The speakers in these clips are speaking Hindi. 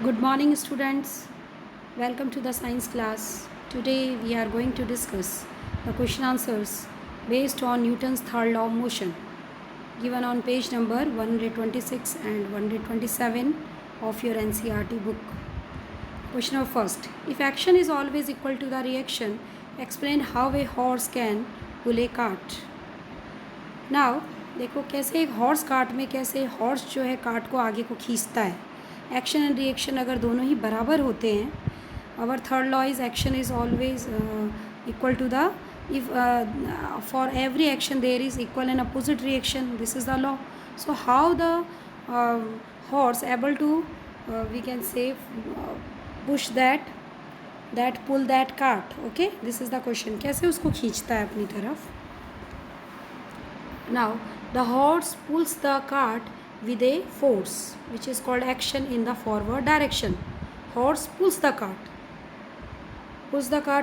Good morning, students. Welcome to the science class. Today we are going to discuss the question answers based on Newton's third law of motion, given on page number 126 and 127 of your NCERT book. Question number first: if action is always equal to the reaction, explain how a horse can pull a cart. Now देखो कैसे एक हॉर्स कार्ट में कैसे हॉर्स जो है कार्ट को आगे को खींचता है. एक्शन एंड रिएक्शन अगर दोनों ही बराबर होते हैं, our third law is action is always equal to the if for every action there is equal and opposite reaction. This is the law. So how the horse able to we can say push that pull that cart. Okay, this is the question. कैसे उसको खींचता है अपनी तरफ. Now the horse pulls the cart with a force which is called action in the forward direction. Horse pulls the cart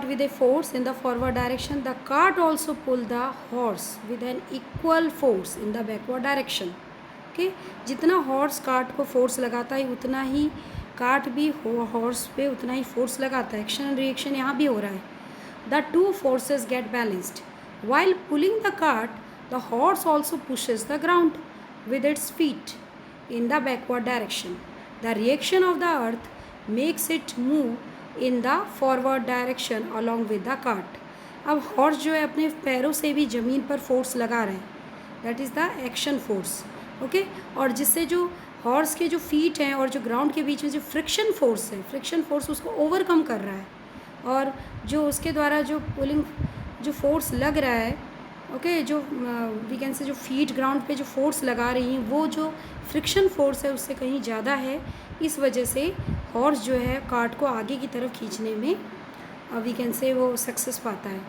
with a force in the forward direction. The cart also pull the horse with an equal force in the backward direction. Okay, जितना horse cart को force लगाता है उतना ही cart भी horse पे उतना ही force लगाता है. Action and reaction यहाँ भी हो रहा है. The two forces get balanced. While pulling the cart, the horse also pushes the ground with its feet in the backward direction. The reaction of the earth makes it move in the forward direction along with the cart. अब हॉर्स जो है अपने पैरों से भी ज़मीन पर फोर्स लगा रहे हैं. That is the action force. Okay, और जिससे जो हॉर्स के जो फीट हैं और जो ग्राउंड के बीच में जो फ्रिक्शन फोर्स है, फ्रिक्शन फोर्स उसको ओवरकम कर रहा है. और जो उसके द्वारा जो पुलिंग जो फोर्स लग रहा है, ओके, जो वी कैन से जो फीट ग्राउंड पे जो फोर्स लगा रही हैं वो जो फ्रिक्शन फोर्स है उससे कहीं ज़्यादा है. इस वजह से हॉर्स जो है कार्ट को आगे की तरफ खींचने में वी कैन से वो सक्सेस पाता है.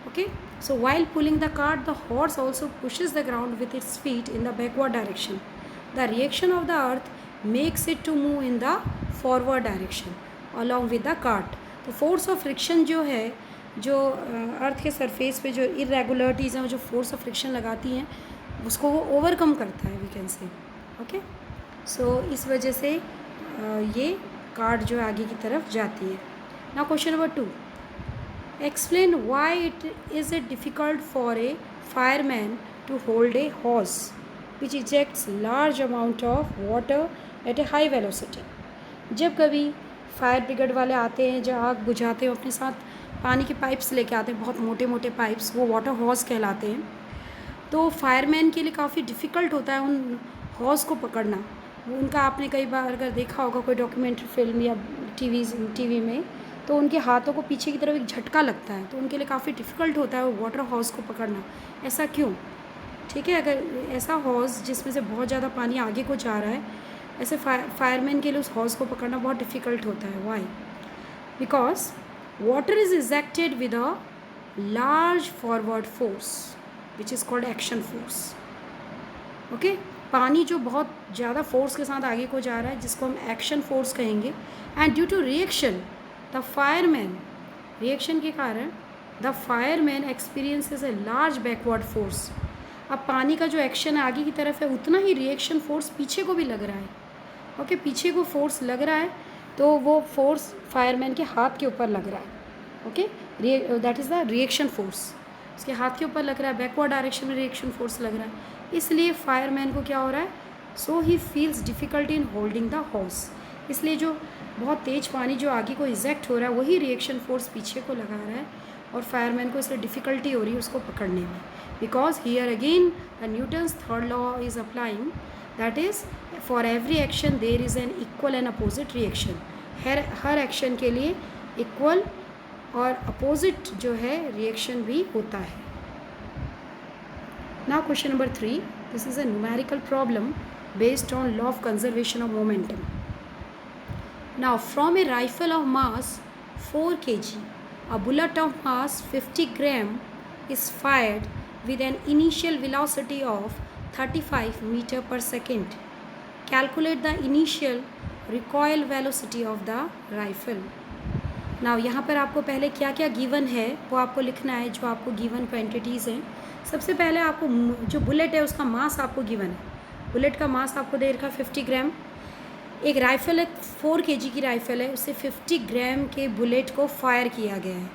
Okay, so while pulling the cart the horse also pushes the ground with its feet in the backward direction. The reaction of the earth makes it to move in the forward direction along with the cart. तो फोर्स ऑफ फ्रिक्शन जो है, जो अर्थ के सरफेस पे जो इरेगुलरिटीज़ हैं, जो फोर्स ऑफ फ्रिक्शन लगाती हैं उसको वो ओवरकम करता है वी कैन से. ओके, सो इस वजह से ये कार्ट जो आगे की तरफ जाती है. Now question number 2: explain why it difficult for a fireman to hold a horse which ejects large amount of water at a high velocity. जब कभी फायर ब्रिगेड वाले आते हैं, जो आग बुझाते हैं, अपने साथ पानी के पाइप्स लेके आते हैं, बहुत मोटे मोटे पाइप्स, वो वाटर हॉर्स कहलाते हैं. तो फायरमैन के लिए काफ़ी डिफ़िकल्ट होता है उन हॉर्स को पकड़ना. उनका आपने कई बार अगर देखा होगा कोई डॉक्यूमेंट्री फिल्म या टीवी में, तो उनके हाथों को पीछे की तरफ एक झटका लगता है, तो उनके लिए काफ़ी डिफ़िकल्ट होता है वो वाटर हॉर्स को पकड़ना. ऐसा क्यों? ठीक है, अगर ऐसा हॉर्स जिसमें से बहुत ज़्यादा पानी आगे को जा रहा है, ऐसे फायरमैन के लिए उस हॉर्स को पकड़ना बहुत डिफ़िकल्ट होता है. Why? Because water is ejected with a large forward force which is called action force. Okay, पानी जो बहुत ज़्यादा फोर्स के साथ आगे को जा रहा है जिसको हम एक्शन फोर्स कहेंगे. And due to reaction the fireman, reaction के कारण the fireman experiences a large backward force. अब पानी का जो एक्शन आगे की तरफ है उतना ही रिएक्शन फोर्स पीछे को भी लग रहा है. ओके, पीछे को फोर्स लग रहा है तो वो फोर्स फायरमैन के हाथ के ऊपर लग रहा है. Okay, that is the reaction force. उसके हाथ के ऊपर लग रहा है, बैकवर्ड डायरेक्शन में रिएक्शन फोर्स लग रहा है, इसलिए फायरमैन को क्या हो रहा है, so he feels difficulty in holding the horse. इसलिए जो बहुत तेज़ पानी जो आगे को इजेक्ट हो रहा है वही रिएक्शन फोर्स पीछे को लगा रहा है और फायरमैन को इसलिए डिफ़िकल्टी हो रही है उसको पकड़ने में. Because here again the Newton's third law is applying. That is for every action there is an equal and opposite reaction. Her action के लिए इक्वल और अपोजिट जो है रिएक्शन भी होता है. Now question number 3. This is a numerical problem based on law of conservation of momentum. Now from A rifle of mass 4 kg, a bullet of mass 50 gram is fired with an initial velocity of 35 meter per second. Calculate the initial recoil velocity of the rifle. Now यहाँ पर आपको पहले क्या क्या गिवन है वो आपको लिखना है, जो आपको गिवन क्वांटिटीज़ हैं. सबसे पहले आपको जो बुलेट है उसका मास आपको गिवन है. बुलेट का मास आपको दे रखा 50 ग्राम. एक राइफ़ल है 4 kg की राइफ़ल है, उससे 50 ग्राम के बुलेट को फायर किया गया है,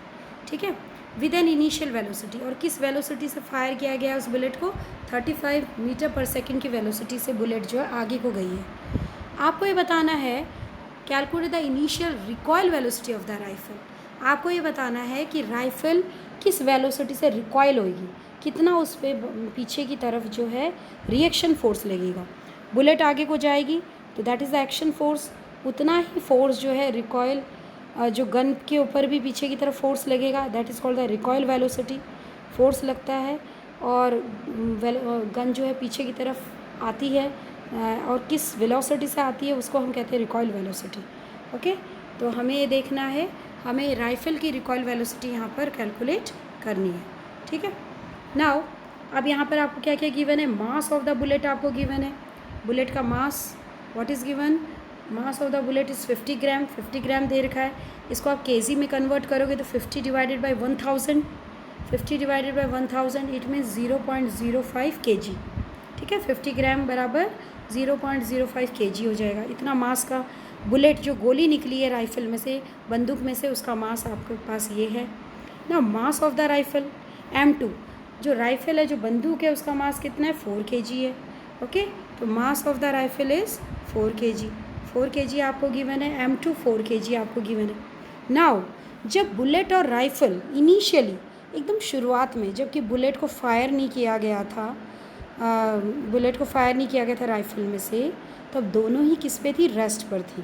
ठीक है, विद एन इनिशियल वेलोसिटी। और किस वेलोसिटी से फायर किया गया है उस बुलेट को? 35 मीटर पर सेकेंड की वेलोसिटी से बुलेट जो है आगे को गई है। आपको ये बताना है calculate the initial recoil velocity of the rifle. आपको ये बताना है कि राइफ़ल किस वेलोसिटी से रिकॉयल होगी, कितना उस पर पीछे की तरफ जो है रिएक्शन फोर्स लगेगा। बुलेट आगे को जाएगी तो that is the action force, उतना ही फोर्स जो है रिकॉयल जो गन के ऊपर भी पीछे की तरफ फोर्स लगेगा, that is called the recoil velocity. Force लगता है और गन जो है पीछे की तरफ आती है और किस वेलोसिटी से आती है उसको हम कहते हैं रिकॉयल वेलोसिटी। ओके, तो हमें ये देखना है, हमें राइफ़ल की रिकॉयल वेलोसिटी यहाँ पर कैलकुलेट करनी है, ठीक है। नाउ अब यहाँ पर आपको क्या क्या गिवन है? मास ऑफ द बुलेट आपको गिवन है। बुलेट का mass what is given? Mass of the bullet is 50 gram. 50 gram दे रखा है, इसको आप केजी में कन्वर्ट करोगे तो 50 divided by 1000, 50 divided by 1000 it means 0.05 kg, ठीक है। 50 ग्राम बराबर 0.05 kg हो जाएगा। इतना मास का बुलेट जो गोली निकली है राइफ़ल में से, बंदूक में से, उसका मास आपके पास ये है ना। मास ऑफ द राइफ़ल M2, जो राइफ़ल है जो बंदूक है उसका मास कितना है? 4 kg है। ओके, तो मास of the rifle is 4 kg। 4 kg आपको गिवन है, M2 4 kg आपको गिवन है। नाउ जब बुलेट और राइफ़ल इनिशियली एकदम शुरुआत में, जबकि बुलेट को फायर नहीं किया गया था, बुलेट को फायर नहीं किया गया था राइफ़ल में से, तब दोनों ही किस पे थी? रेस्ट पर थी।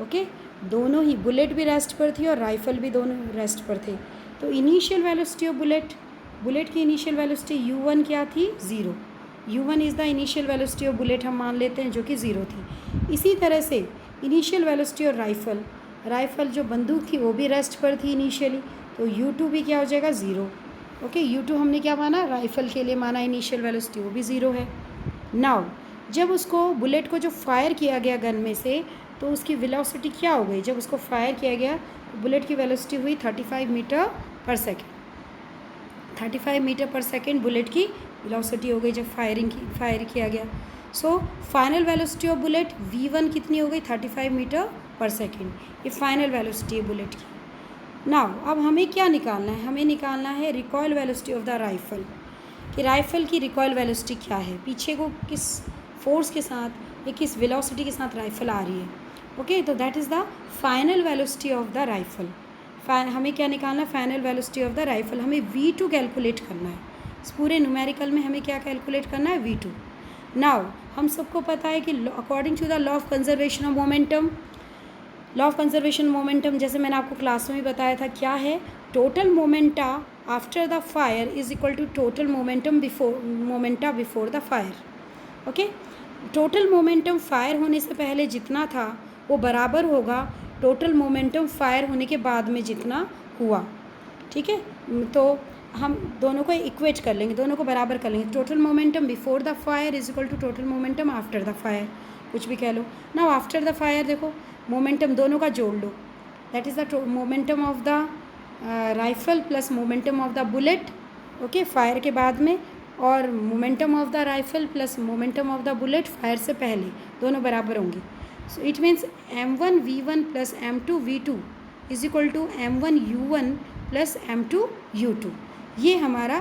ओके, दोनों ही, बुलेट भी रेस्ट पर थी और राइफ़ल भी दोनों रेस्ट पर थे। तो इनिशियल वेलोसिटी ऑफ बुलेट की इनिशियल वेलोसिटी U1 क्या थी? 0। U1 is the initial velocity of bullet, हम मान लेते हैं, जो कि 0 थी। इसी तरह से इनिशियल वेलोसिटी ऑफ राइफ़ल जो बंदूक थी वो भी रेस्ट पर थी इनिशियली, तो U2 भी क्या हो जाएगा? 0। ओके, U2 हमने क्या माना? राइफ़ल के लिए माना इनिशियल वेलोसिटी, वो भी 0 है। नाउ जब उसको बुलेट को जो फायर किया गया गन में से, तो उसकी वेलोसिटी क्या हो गई? जब उसको फायर किया गया तो बुलेट की वेलोसिटी हुई 35 मीटर पर सेकेंड। 35 मीटर पर सेकेंड बुलेट की वेलोसिटी हो गई जब फायर किया गया। So final velocity of bullet V1 कितनी हो गई? 35 मीटर पर सेकेंड। ये फाइनल वेलोसिटी है बुलेट की। नाउ अब हमें क्या निकालना है? हमें निकालना है recoil velocity of the rifle, कि राइफ़ल की रिकॉयल वेलोसिटी क्या है, पीछे को किस फोर्स के साथ या किस वेलोसिटी के साथ राइफ़ल आ रही है। ओके, तो that is the final velocity of the rifle. हमें क्या निकालना है? Final velocity of the rifle. हमें V2 कैलकुलेट करना है। इस पूरे न्यूमेरिकल में हमें क्या कैलकुलेट करना है? V2। नाउ हम सबको पता है कि according to the law of conservation of momentum, law of conservation momentum जैसे मैंने आपको क्लास में भी बताया था, क्या है? Total momenta after the fire is equal to total momenta before the fire. Okay, total momentum fire होने से पहले जितना था वो बराबर होगा टोटल मोमेंटम फायर होने के बाद में जितना हुआ, ठीक है। तो हम दोनों को इक्वेट कर लेंगे, दोनों को बराबर कर लेंगे। Total momentum before the fire is equal to total momentum after the fire, कुछ भी कह लो ना। आफ्टर द फायर देखो, मोमेंटम दोनों का जोड़ लो, that is the momentum of the rifle plus momentum of the bullet, okay, fire के बाद में, और momentum of the rifle plus momentum of the bullet fire से पहले, दोनों बराबर होंगे। So it means M1 V1 plus M2 V2 is equal to M1 U1 plus M2 U2। ये हमारा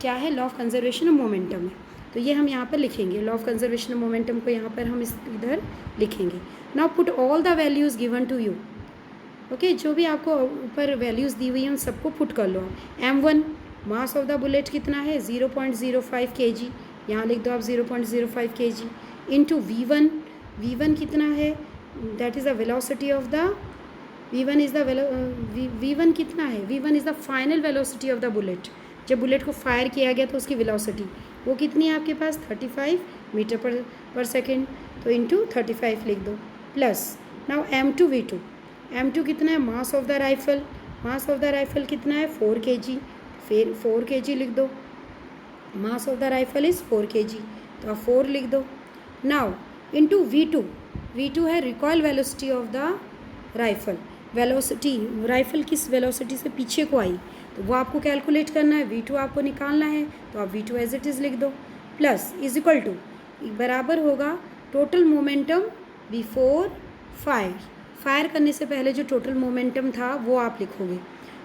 क्या है? Law of conservation of momentum है। तो ये हम यहाँ पर लिखेंगे, law of conservation of momentum को यहाँ पर हम इधर लिखेंगे। Now put all the values given to you. Okay, जो भी आपको ऊपर वैल्यूज़ दी हुई हैं उन सबको पुट कर लो। M1 mass of the bullet कितना है? 0.05 kg, यहाँ लिख दो आप 0.05 kg, इंटू V1 कितना है? That is the velocity of the V1 कितना है? V1 is the final velocity of the bullet. जब बुलेट को फायर किया गया तो उसकी वेलोसिटी वो कितनी है आपके पास? 35 मीटर पर सेकेंड, तो इंटू 35 लिख दो, plus now M2 V2। M2 कितना है? मास ऑफ द राइफ़ल कितना है? 4 kg, फिर 4 kg लिख दो, मास of the rifle is 4 kg, तो आप 4 लिख दो। नाउ इंटू V2 है recoil velocity of the rifle. Velocity rifle किस वेलोसिटी से पीछे को आई तो वो आपको कैलकुलेट करना है, V2 आपको निकालना है, तो आप V2 एज इट इज़ लिख दो, प्लस इज इक्वल टू बराबर होगा total momentum before fire. Fire करने से पहले जो टोटल मोमेंटम था वो आप लिखोगे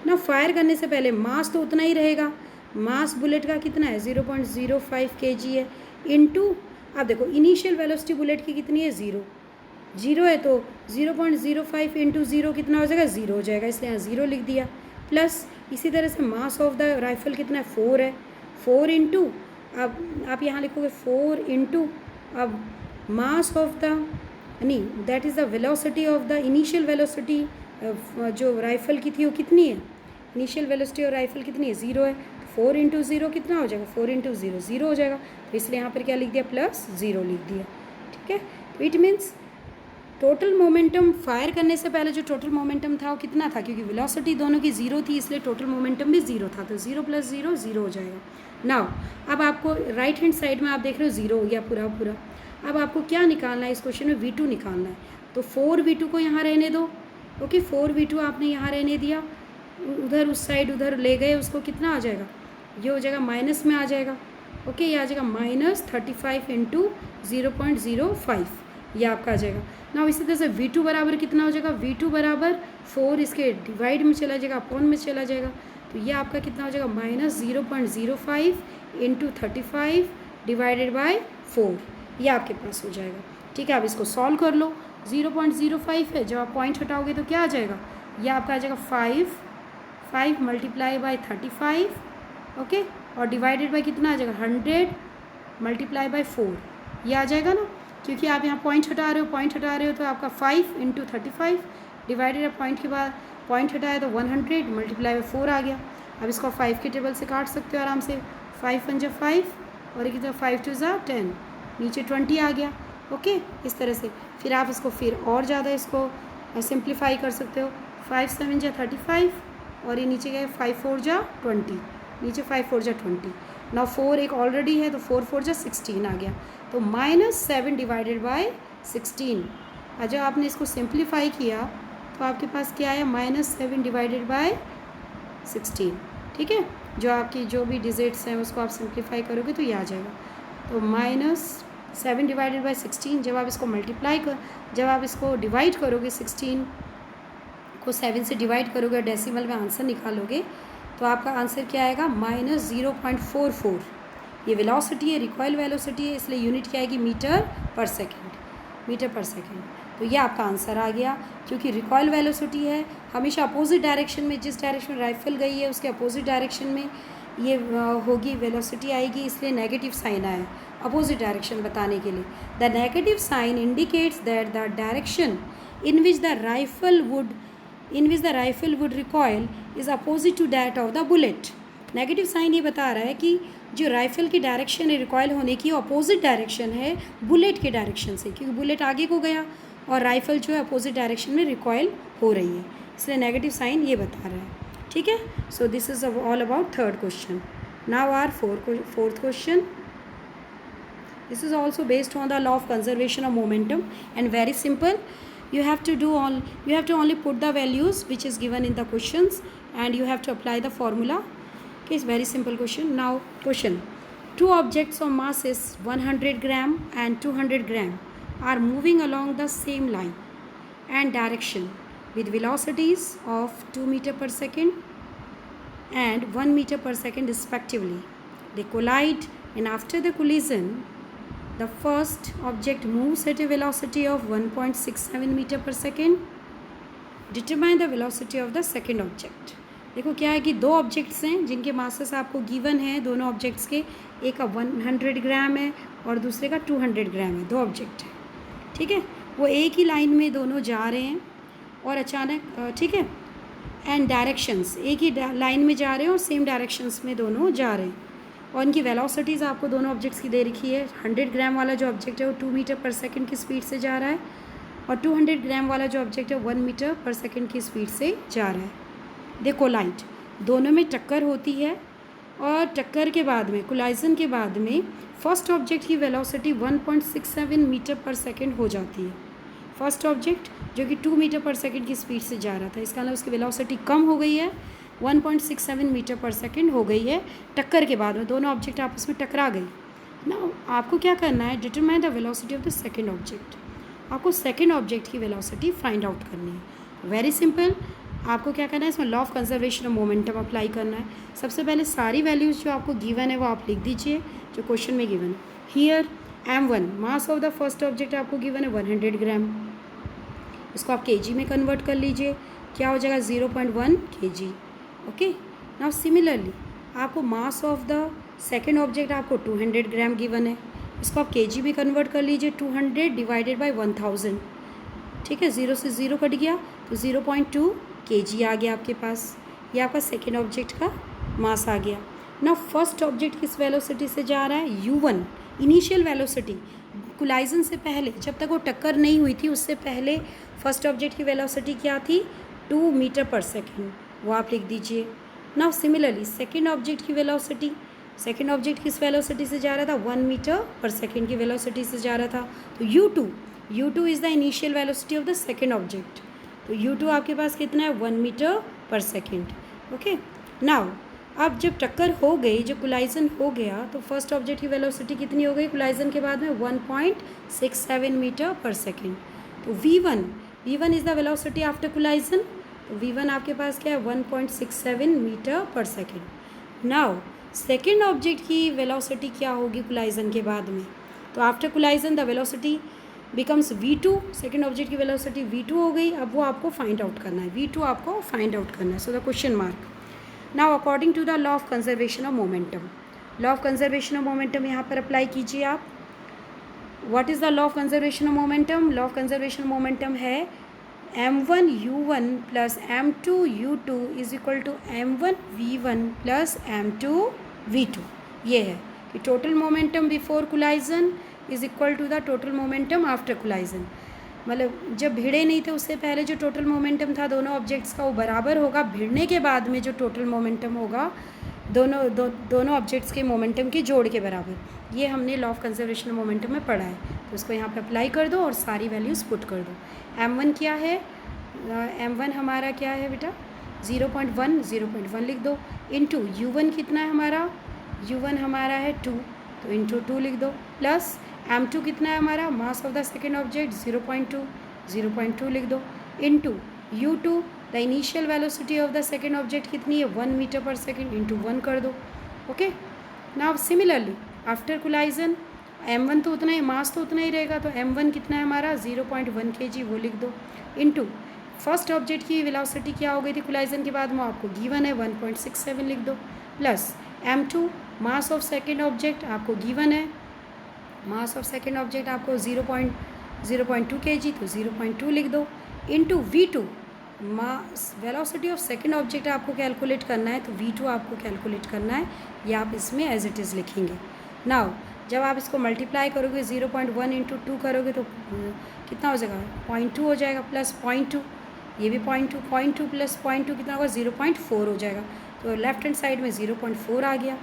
ना। फायर करने से पहले मास तो उतना ही रहेगा, मास बुलेट का कितना है 0.05 kg है, इनटू अब देखो इनिशियल वेलोसिटी बुलेट की कितनी है 0 है, तो 0.05 इंटू 0 कितना हो जाएगा 0 हो जाएगा, इसलिए यहाँ 0 लिख दिया। प्लस इसी तरह से मास ऑफ द राइफल कितना है 4 है, 4 इंटू अब आप यहाँ लिखोगे 4 इंटू अब मास ऑफ द नहीं that is the velocity of the initial velocity जो राइफल की थी वो कितनी है, इनिशियल वेलोसिटी और राइफल कितनी है 0 है, 4 इंटू 0 कितना हो जाएगा 4 इंटू 0 0 हो जाएगा, तो इसलिए यहाँ पर क्या लिख दिया प्लस 0 लिख दिया। ठीक है, तो it means total momentum fire करने से पहले जो टोटल मोमेंटम था वो कितना था, क्योंकि वेलोसिटी दोनों की 0 थी इसलिए टोटल मोमेंटम भी 0 था, तो 0 + 0 0 हो जाएगा। नाउ अब आपको राइट हैंड साइड में आप देख रहे हो 0 हो गया पूरा पूरा। अब आपको क्या निकालना है इस क्वेश्चन में V2 निकालना है, तो 4V2 को यहाँ रहने दो। ओके 4V2 आपने यहाँ रहने दिया, उधर उस साइड उधर ले गए उसको, कितना आ जाएगा ये हो जाएगा माइनस में आ जाएगा। ओके ये आ जाएगा -35 इंटू 0.05 ये आपका आ जाएगा। ना इसी तरह से V2 बराबर कितना हो जाएगा, V2 बराबर 4 इसके डिवाइड में चला जाएगा अपॉन में चला जाएगा, तो ये आपका कितना हो जाएगा -0.05 इंटू 35 डिवाइडेड बाय 4 ये आपके पास हो जाएगा। ठीक है, अब इसको सॉल्व कर लो। 0.05 है, जब आप पॉइंट हटाओगे तो क्या आ जाएगा, ये आपका आ जाएगा 5 मल्टीप्लाई बाय 35 ओके, और डिवाइडेड बाय कितना आ जाएगा 100 मल्टीप्लाई बाय 4 ये आ जाएगा ना, क्योंकि आप यहाँ पॉइंट हटा रहे हो तो आपका 5 इंटू 35 डिवाइडेड पॉइंट के बाद पॉइंट हटाया तो 100 मल्टीप्लाई बाय 4 आ गया। अब इसको 5 के टेबल से काट सकते हो आराम से, 5 × 5 और एक 5 × 2 = 10 नीचे 20 आ गया। ओके इस तरह से फिर आप इसको फिर और ज़्यादा इसको सिंप्लीफाई कर सकते हो, 5 × 7 = 35 और ये नीचे गए 5 × 4 = 20 नीचे 5 × 4 = 20। ना 4 एक ऑलरेडी है तो 4 × 4 = 16 आ गया, तो -7 डिवाइडेड बाय 16। और जब आपने इसको सिंप्लीफाई किया तो आपके पास क्या आया -7 डिवाइडेड बाय 16। ठीक है, जो आपकी जो भी डिजिट्स हैं उसको आप सिंप्लीफाई करोगे तो ये आ जाएगा, तो -7 डिवाइडेड बाय 16। जब आप इसको जब आप इसको डिवाइड करोगे 16 को 7 से डिवाइड करोगे, डेसिमल में आंसर निकालोगे तो आपका आंसर क्या आएगा -0.44। ये वेलोसिटी है, रिकॉइल वेलोसिटी है, इसलिए यूनिट क्या आएगी मीटर पर सेकेंड। तो ये आपका आंसर आ गया, क्योंकि रिकॉइल वेलोसिटी है हमेशा अपोजिट डायरेक्शन में, जिस डायरेक्शन में राइफल गई है उसके अपोजिट डायरेक्शन में ये होगी वेलोसिटी आएगी, इसलिए नेगेटिव साइन आया अपोजिट डायरेक्शन बताने के लिए। The negative sign indicates that the direction in which the rifle would recoil is opposite to that of the bullet. Negative sign ये बता रहा है कि जो राइफल की डायरेक्शन है रिकॉइल होने की अपोजिट डायरेक्शन है बुलेट के डायरेक्शन से, क्योंकि बुलेट आगे को गया और राइफल जो है अपोजिट डायरेक्शन में रिकॉइल हो रही है, इसलिए नेगेटिव साइन ये बता रहा है। ठीक है, so this is all about third question. Now our fourth question. This is also based on the law of conservation of momentum and very simple. You have to only put the values which is given in the questions and you have to apply the formula. Okay, it's very simple question. Now question: two objects of masses 100 gram and 200 gram are moving along the same line and direction with velocities of 2 meter per second and 1 meter per second respectively. They collide, and after the collision the first object moves at a velocity of 1.67 meter per second. Determine the velocity of the second object. देखो क्या है कि दो ऑब्जेक्ट्स हैं जिनके मासेस आपको गिवन है, दोनों ऑब्जेक्ट्स के, एक का 100 ग्राम है और दूसरे का 200 ग्राम है, दो ऑब्जेक्ट है। ठीक है, वो एक ही लाइन में दोनों जा रहे हैं और अचानक ठीक है, एंड डायरेक्शंस एक ही लाइन में जा रहे हैं और सेम डायरेक्शंस में दोनों जा रहे हैं, और इनकी वेलोसिटीज़ आपको दोनों ऑब्जेक्ट्स की दे रखी है। 100 ग्राम वाला जो ऑब्जेक्ट है वो 2 मीटर पर सेकंड की स्पीड से जा रहा है और 200 ग्राम वाला जो ऑब्जेक्ट है 1 मीटर पर सेकंड की स्पीड से जा रहा है। दे कोलाइड, दोनों में टक्कर होती है और टक्कर के बाद में, कोलाइजन के बाद में फर्स्ट ऑब्जेक्ट की वेलोसिटी 1.67 मीटर पर सेकंड हो जाती है। फर्स्ट ऑब्जेक्ट जो कि 2 मीटर पर सेकंड की स्पीड से जा रहा था, इसका मतलब उसकी वेलोसिटी कम हो गई है, 1.67 मीटर पर सेकंड हो गई है टक्कर के बाद में, दोनों ऑब्जेक्ट आपस में टकरा गई ना। आपको क्या करना है, determine the velocity of the second object. आपको सेकेंड ऑब्जेक्ट की वेलोसिटी फाइंड आउट करनी है। वेरी सिंपल, आपको क्या करना है, इसमें law of conservation of momentum apply करना है। सबसे पहले सारी वैल्यूज़ जो आपको गिवन है वो आप लिख दीजिए जो क्वेश्चन में गिवन है। Here m1 mass of the first object आपको गिवन है 100 ग्राम, इसको आप kg में कन्वर्ट कर लीजिए, क्या हो जाएगा 0.1 kg। ओके, नाउ सिमिलरली आपको मास ऑफ द सेकेंड ऑब्जेक्ट आपको 200 ग्राम गिवन है, इसको आप kg में कन्वर्ट कर लीजिए, 200 डिवाइडेड बाई 1000, ठीक है, 0 से 0 कट गया तो 0.2 kg आ गया आपके पास। ये आपका सेकेंड ऑब्जेक्ट का मास आ गया। ना फर्स्ट ऑब्जेक्ट किस वेलोसिटी से जा रहा है, u1 इनिशियल वेलोसिटी, कोलाइजन से पहले जब तक वो टक्कर नहीं हुई थी उससे पहले फर्स्ट ऑब्जेक्ट की वेलोसिटी क्या थी, 2 मीटर पर सेकेंड, वो आप लिख दीजिए। नाउ सिमिलरली सेकेंड ऑब्जेक्ट की वेलोसिटी, सेकेंड ऑब्जेक्ट किस वेलोसिटी से जा रहा था, 1 मीटर पर सेकेंड की वेलोसिटी से जा रहा था, तो u2 is the initial velocity of the second object, तो u2 आपके पास कितना है, 1 मीटर पर सेकेंड। ओके, नाउ अब जब टक्कर हो गई, जब कोलाइजन हो गया, तो फर्स्ट ऑब्जेक्ट की वेलोसिटी कितनी हो गई कोलाइजन के बाद में, 1.67 मीटर पर सेकेंड। तो v1 is the velocity after collision, तो v1 आपके पास क्या है, 1.67 मीटर पर सेकेंड। नाउ सेकेंड ऑब्जेक्ट की वेलोसिटी क्या होगी कोलाइजन के बाद में, तो after collision the velocity becomes v2, second object की वेलोसिटी v2 हो गई। अब वो आपको फाइंड आउट करना है, v2 आपको फाइंड आउट करना है। So the question mark. Now according to the law of conservation of momentum, law of conservation of momentum यहाँ पर अप्लाई कीजिए आप। What is the law of conservation of momentum, law of conservation of momentum है m1 u1 plus m2 u2 is equal to m1 v1 plus m2 v2। ये है कि total momentum before collision is equal to the total momentum after collision, मतलब जब भिड़े नहीं थे उससे पहले जो टोटल मोमेंटम था दोनों ऑब्जेक्ट्स का वो बराबर होगा, भिड़ने के बाद में जो टोटल मोमेंटम होगा दोनों ऑब्जेक्ट्स के मोमेंटम के जोड़ के बराबर। ये हमने law of conservation of momentum में पढ़ा है, तो इसको यहाँ पे अप्लाई कर दो और सारी वैल्यूज़ पुट कर दो। m1 क्या है, m1 हमारा क्या है बेटा, 0.1 लिख दो, इंटू u1 कितना है हमारा, u1 हमारा है 2, तो इंटू 2 लिख दो, प्लस m2 कितना है हमारा, मास ऑफ द सेकेंड ऑब्जेक्ट 0.2 लिख दो, into u2 the initial velocity of the second object कितनी है, 1 मीटर पर सेकेंड, इंटू 1 कर दो। Okay, now similarly after collision m1 तो उतना ही, मास तो उतना ही रहेगा, तो m1 कितना है हमारा 0.1 kg, वो लिख दो, इंटू फर्स्ट ऑब्जेक्ट की वेलोसिटी क्या हो गई थी कोलाइजन के बाद में आपको गिवन है 1.67 लिख दो, plus m2 mass of second object आपको गिवन है, मास ऑफ सेकेंड ऑब्जेक्ट आपको 0.2 kg, तो 0.2 लिख दो, into v2 mass velocity of second object आपको कैलकुलेट करना है, तो v2 आपको कैलकुलेट करना है, ये आप इसमें एज इट इज़ लिखेंगे। नाउ जब आप इसको मल्टीप्लाई करोगे 0.1 इंटू 2 करोगे तो कितना हो जाएगा, 0.2 हो जाएगा, प्लस 0.2, ये भी 0.2 प्लस 0.2 कितना होगा, 0.4 हो जाएगा, तो लेफ्ट हैंड साइड में 0.4 आ गया।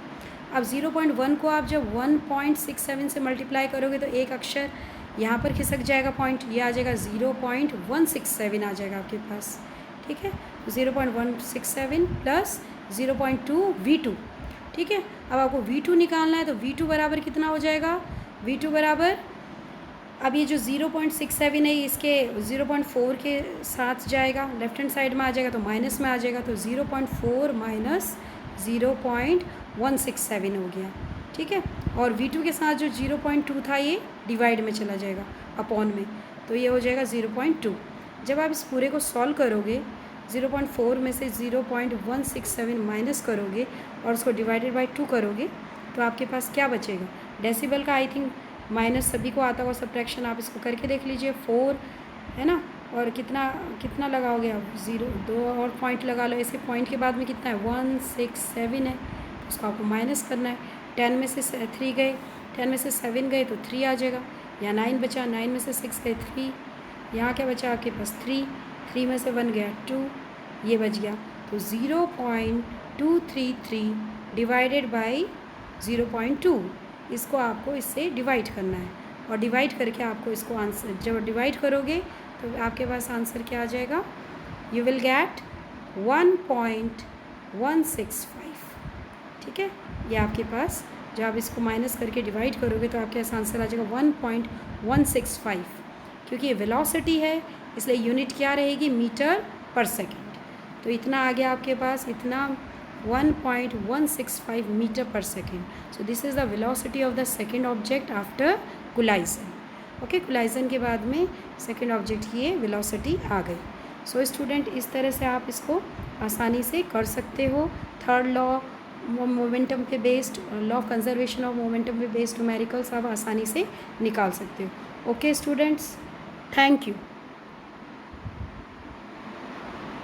अब 0.1 को आप जब 1.67 से मल्टीप्लाई करोगे तो एक अक्षर यहाँ पर खिसक जाएगा पॉइंट, ये आ जाएगा 0.167 आ जाएगा आपके पास, ठीक है, 0.167 प्लस 0.2 v2, ठीक है। अब आपको v2 निकालना है, तो v2 बराबर कितना हो जाएगा, v2 बराबर, अब ये जो 0.67 है इसके 0.4 के साथ जाएगा, लेफ्ट हैंड साइड में आ जाएगा तो माइनस में आ जाएगा, तो 0.4 माइनस 0.167 हो गया, ठीक है। और v2 के साथ जो 0.2 था ये डिवाइड में चला जाएगा अपॉन में, तो ये हो जाएगा 0.2। जब आप इस पूरे को सॉल्व करोगे 0.4 में से 0.167 माइनस करोगे और उसको डिवाइडेड बाई 2 करोगे तो आपके पास क्या बचेगा, डेसिबल का आई थिंक माइनस सभी को आता हुआ सब्ट्रैक्शन आप इसको करके देख लीजिए, 4 है ना, और कितना लगाओगे आप, 2 और पॉइंट लगा लो, ऐसे पॉइंट के बाद में कितना है 167 है, उसको आपको माइनस करना है, 10 में से 3 गए, 10 में से 7 गए तो 3 आ जाएगा, या 9 बचा, 9 में से 6 गए 3, यहाँ क्या बचा आपके पास 3 में से 1 गया 2, ये बच गया, तो 0.233 डिवाइडेड बाई 0.2, इसको आपको इससे डिवाइड करना है, और डिवाइड करके आपको इसको आंसर, जब डिवाइड करोगे तो आपके पास आंसर क्या आ जाएगा, यू विल गेट 1.165, ठीक है। ये आपके पास जब आप इसको माइनस करके डिवाइड करोगे तो आपके पास आंसर आ जाएगा 1.165, क्योंकि ये वेलोसिटी है इसलिए यूनिट क्या रहेगी, मीटर पर सेकेंड। तो इतना आ गया आपके पास, इतना 1.165 मीटर पर second. So this is the velocity of the second object after collision. Okay, collision के बाद में सेकेंड ऑब्जेक्ट की ये वेलोसिटी आ गई। सो स्टूडेंट, इस तरह से आप इसको आसानी से कर सकते हो। थर्ड लॉ मोमेंटम पे based, law of conservation of momentum पे बेस्ड न्यूमेरिकल्स आप आसानी से निकाल सकते हो। Okay students, thank you.